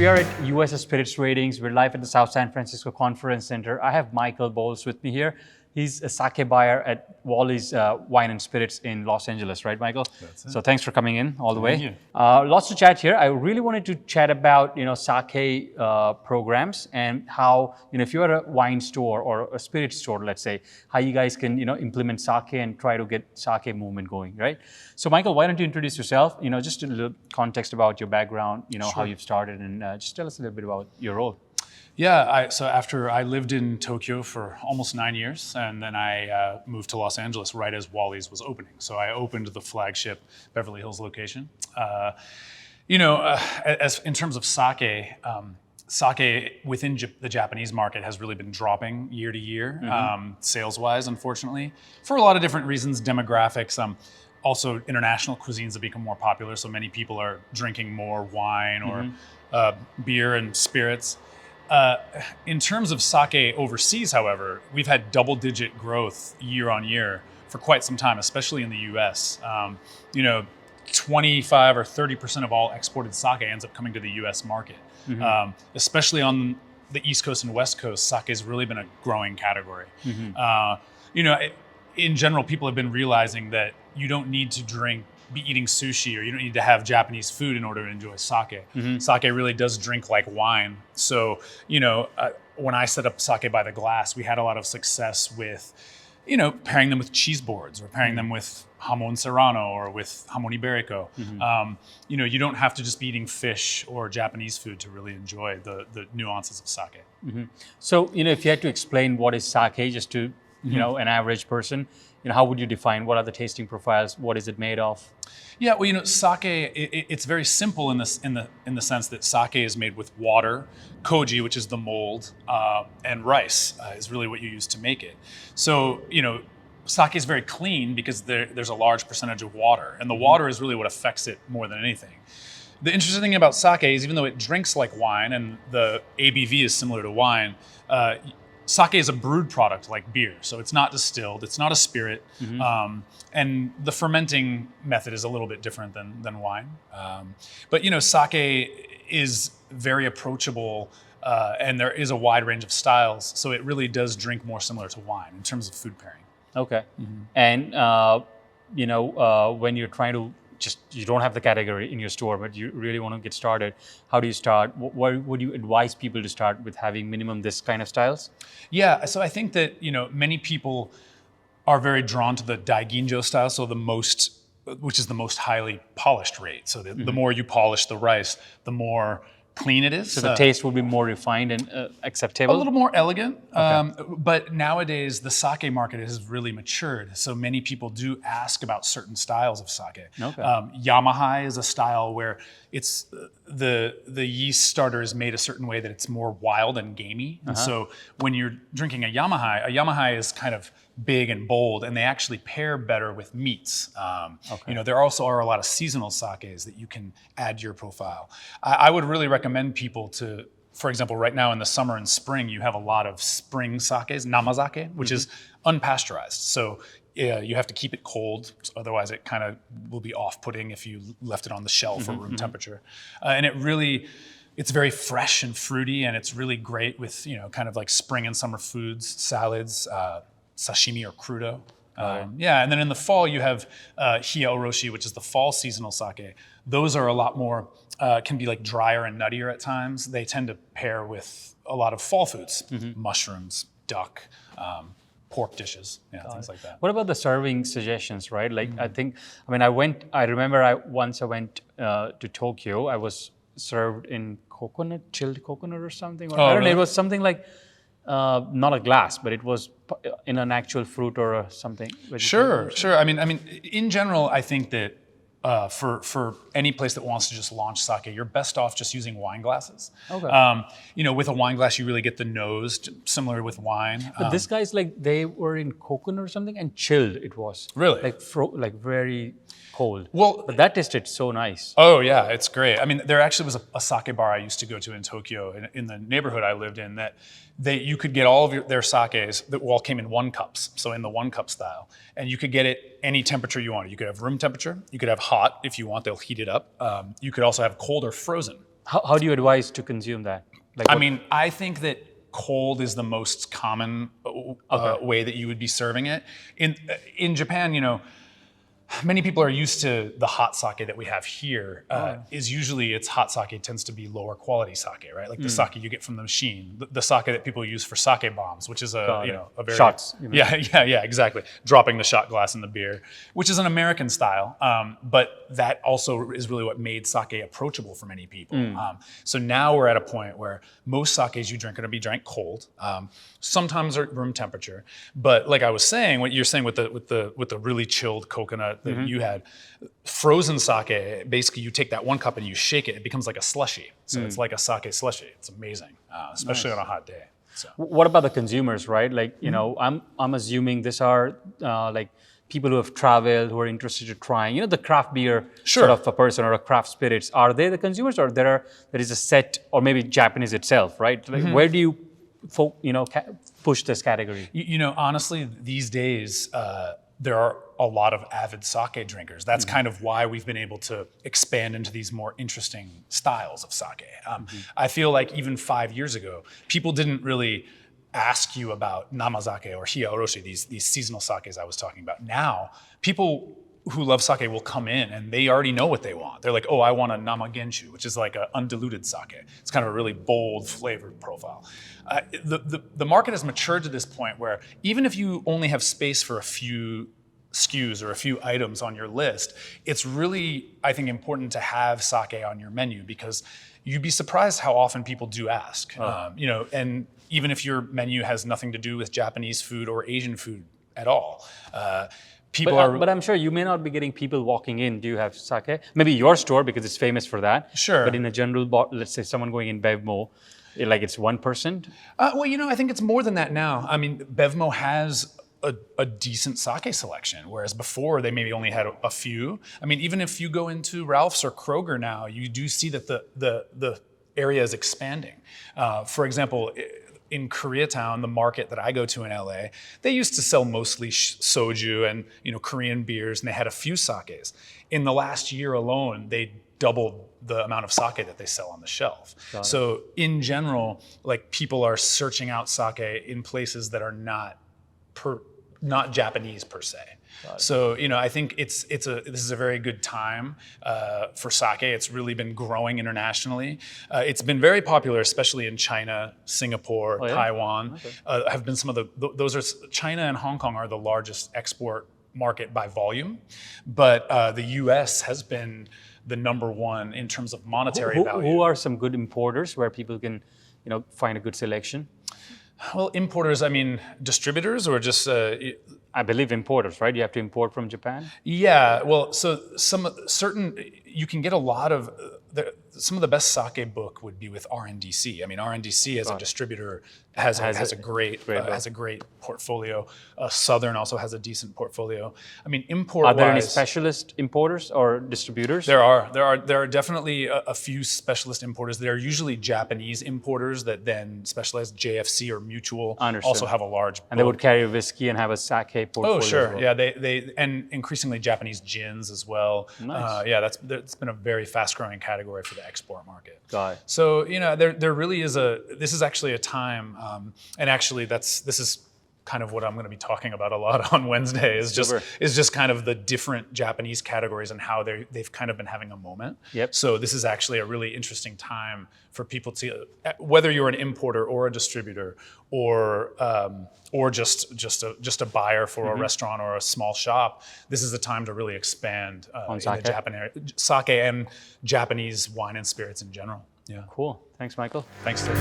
we are at US Spirits Ratings. We're live at the South San Francisco Conference Center. I have Michael Bowles with me here. He's a sake buyer at Wally's Wine and Spirits in Los Angeles, right, Michael? That's it. So thanks for coming in all the way. Thank you. Lots to chat here. I really wanted to chat about sake programs and how if you're a wine store or a spirit store, let's say, how you guys can implement sake and try to get sake movement going, right? So Michael, why don't you introduce yourself? Just a little context about your background, Sure. how you've started, and just tell us a little bit about your role. Yeah, so after I lived in Tokyo for almost 9 years, and then I moved to Los Angeles right as Wally's was opening. So I opened the flagship Beverly Hills location. As in terms of sake, sake within the Japanese market has really been dropping year to year, sales-wise, unfortunately, for a lot of different reasons, demographics. Also, international cuisines have become more popular, so many people are drinking more wine or beer and spirits. In terms of sake overseas, however, we've had double-digit growth year on year for quite some time, especially in the U.S. 25 or 30% of all exported sake ends up coming to the U.S. market. Especially on the East Coast and West Coast, sake has really been a growing category. In general, people have been realizing that you don't need to be eating sushi, or you don't need to have Japanese food in order to enjoy sake. Sake really does drink like wine. So, when I set up sake by the glass, we had a lot of success with, pairing them with cheese boards or pairing them with jamon serrano or with jamon iberico. You don't have to just be eating fish or Japanese food to really enjoy the nuances of sake. So, if you had to explain what is sake just to, an average person, how would you define what are the tasting profiles? What is it made of? Yeah, well, sake, it's very simple in the sense that sake is made with water, koji, which is the mold, and rice is really what you use to make it. So, sake is very clean because there's a large percentage of water, and the water is really what affects it more than anything. The interesting thing about sake is even though it drinks like wine and the ABV is similar to wine, sake is a brewed product like beer, so it's not distilled, it's not a spirit, and the fermenting method is a little bit different than wine. But sake is very approachable, and there is a wide range of styles, so it really does drink more similar to wine in terms of food pairing. Okay. And when you're trying to you don't have the category in your store, but you really want to get started, how do you start? What would you advise people to start with having minimum this kind of styles? Yeah, so I think that, many people are very drawn to the daiginjo style, so which is the most highly polished rate. So the more you polish the rice, the more clean it is. So the taste will be more refined and acceptable? A little more elegant. Okay. But nowadays, the sake market has really matured. So many people do ask about certain styles of sake. Okay. Yamahai is a style where it's the yeast starter is made a certain way that it's more wild and gamey. And so when you're drinking a Yamahai is kind of big and bold, and they actually pair better with meats. There also are a lot of seasonal sakes that you can add to your profile. I would really recommend people to, for example, right now in the summer and spring, you have a lot of spring sakes, namazake, which is unpasteurized. So you have to keep it cold, otherwise it kind of will be off-putting if you left it on the shelf or room temperature. And it's very fresh and fruity, and it's really great with kind of like spring and summer foods, salads, sashimi or crudo. And then in the fall you have hiya oroshi, which is the fall seasonal sake. Those are a lot more, can be like drier and nuttier at times. They tend to pair with a lot of fall foods, mushrooms, duck, pork dishes, things like that. What about the serving suggestions, right? Like I remember once I went to Tokyo, I was served in chilled coconut or something. Or, I don't know, it was something like, not a glass, but it was in an actual fruit or something. Sure. I mean, in general, I think that for any place that wants to just launch sake, you're best off just using wine glasses. Okay. With a wine glass, you really get the nose similar with wine. But this guy's they were in coconut or something and chilled. It was really like very cold. Well, but that tasted so nice. Oh yeah, it's great. I mean, there actually was a sake bar I used to go to in Tokyo, in the neighborhood I lived in, that you could get all of their sakes that all came in 1 cups, so in the 1 cup style, and you could get it any temperature you wanted. You could have room temperature, you could have hot if you want, they'll heat it up. You could also have cold or frozen. How do you advise to consume that? Like, I mean, I think that cold is the most common way that you would be serving it. In Japan, you know, many people are used to the hot sake that we have here. Is usually it's hot sake tends to be lower quality sake, right? Like the sake you get from the machine, the sake that people use for sake bombs, which is a very shots. Yeah, exactly. Dropping the shot glass in the beer, which is an American style, but that also is really what made sake approachable for many people. So now we're at a point where most sakes you drink are going to be drank cold. Sometimes at room temperature, but like I was saying, what you're saying with the really chilled coconut that you had, frozen sake, basically you take that one cup and you shake it, it becomes like a slushy. So it's like a sake slushy. It's amazing, especially on a hot day. So. What about the consumers, right? Like, you know, I'm assuming these are like people who have traveled, who are interested in trying, you know, the craft beer sort of a person or a craft spirits. Are they the consumers, or there is a set, or maybe Japanese itself, right? Like, where do you, push this category? You know, honestly, these days, there are a lot of avid sake drinkers. That's kind of why we've been able to expand into these more interesting styles of sake. I feel like even 5 years ago, people didn't really ask you about namazake or hiyaoroshi, these seasonal sakes I was talking about. Now, people who love sake will come in and they already know what they want. They're like, oh, I want a namagenshu, which is like an undiluted sake. It's kind of a really bold flavored profile. The market has matured to this point where even if you only have space for a few SKUs or a few items on your list, it's really, I think, important to have sake on your menu, because you'd be surprised how often people do ask. You know, and even if your menu has nothing to do with Japanese food or Asian food at all, but I'm sure you may not be getting people walking in. Do you have sake? Maybe your store, because it's famous for that. Sure. But in a general, let's say someone going in Bevmo, like it's 1%? Well, you know, I think it's more than that now. I mean, Bevmo has a decent sake selection, whereas before they maybe only had a few. I mean, even if you go into Ralph's or Kroger now, you do see that the area is expanding. For example, in Koreatown, the market that I go to in LA, they used to sell mostly soju and, you know, Korean beers, and they had a few sakes. In the last year alone, they doubled the amount of sake that they sell on the shelf. So in general, like, people are searching out sake in places that are not Japanese per se. So, you know, I think this is a very good time for sake. It's really been growing internationally. It's been very popular, especially in China, Singapore, Taiwan. Have been some of China and Hong Kong are the largest export market by volume, but the U.S. has been the #1 in terms of monetary value. Who are some good importers where people can, you know, find a good selection? Well, importers, I mean, distributors, or just... I believe importers, right? You have to import from Japan? Yeah, well, so you can get a lot of... some of the best sake book would be with RNDC. I mean, RNDC as a distributor has a great portfolio. Southern also has a decent portfolio. I mean, import-wise... Are there any specialist importers or distributors? There are definitely a few specialist importers. They're usually Japanese importers that then specialize. JFC or Mutual also have a large book. And they would carry whiskey and have a sake portfolio. Oh, sure. Well. Yeah, they and increasingly Japanese gins as well. Nice. That's been a very fast-growing category for the export market. Got it. So, you know, there really is this is actually a time, and actually this is kind of what I'm going to be talking about a lot on Wednesday, is just kind of the different Japanese categories and how they've kind of been having a moment. Yep. So this is actually a really interesting time for people to, whether you're an importer or a distributor or just a buyer for a restaurant or a small shop, this is a time to really expand in the Japanese sake and Japanese wine and spirits in general. Yeah. Cool. Thanks, Michael. Thanks, Sid.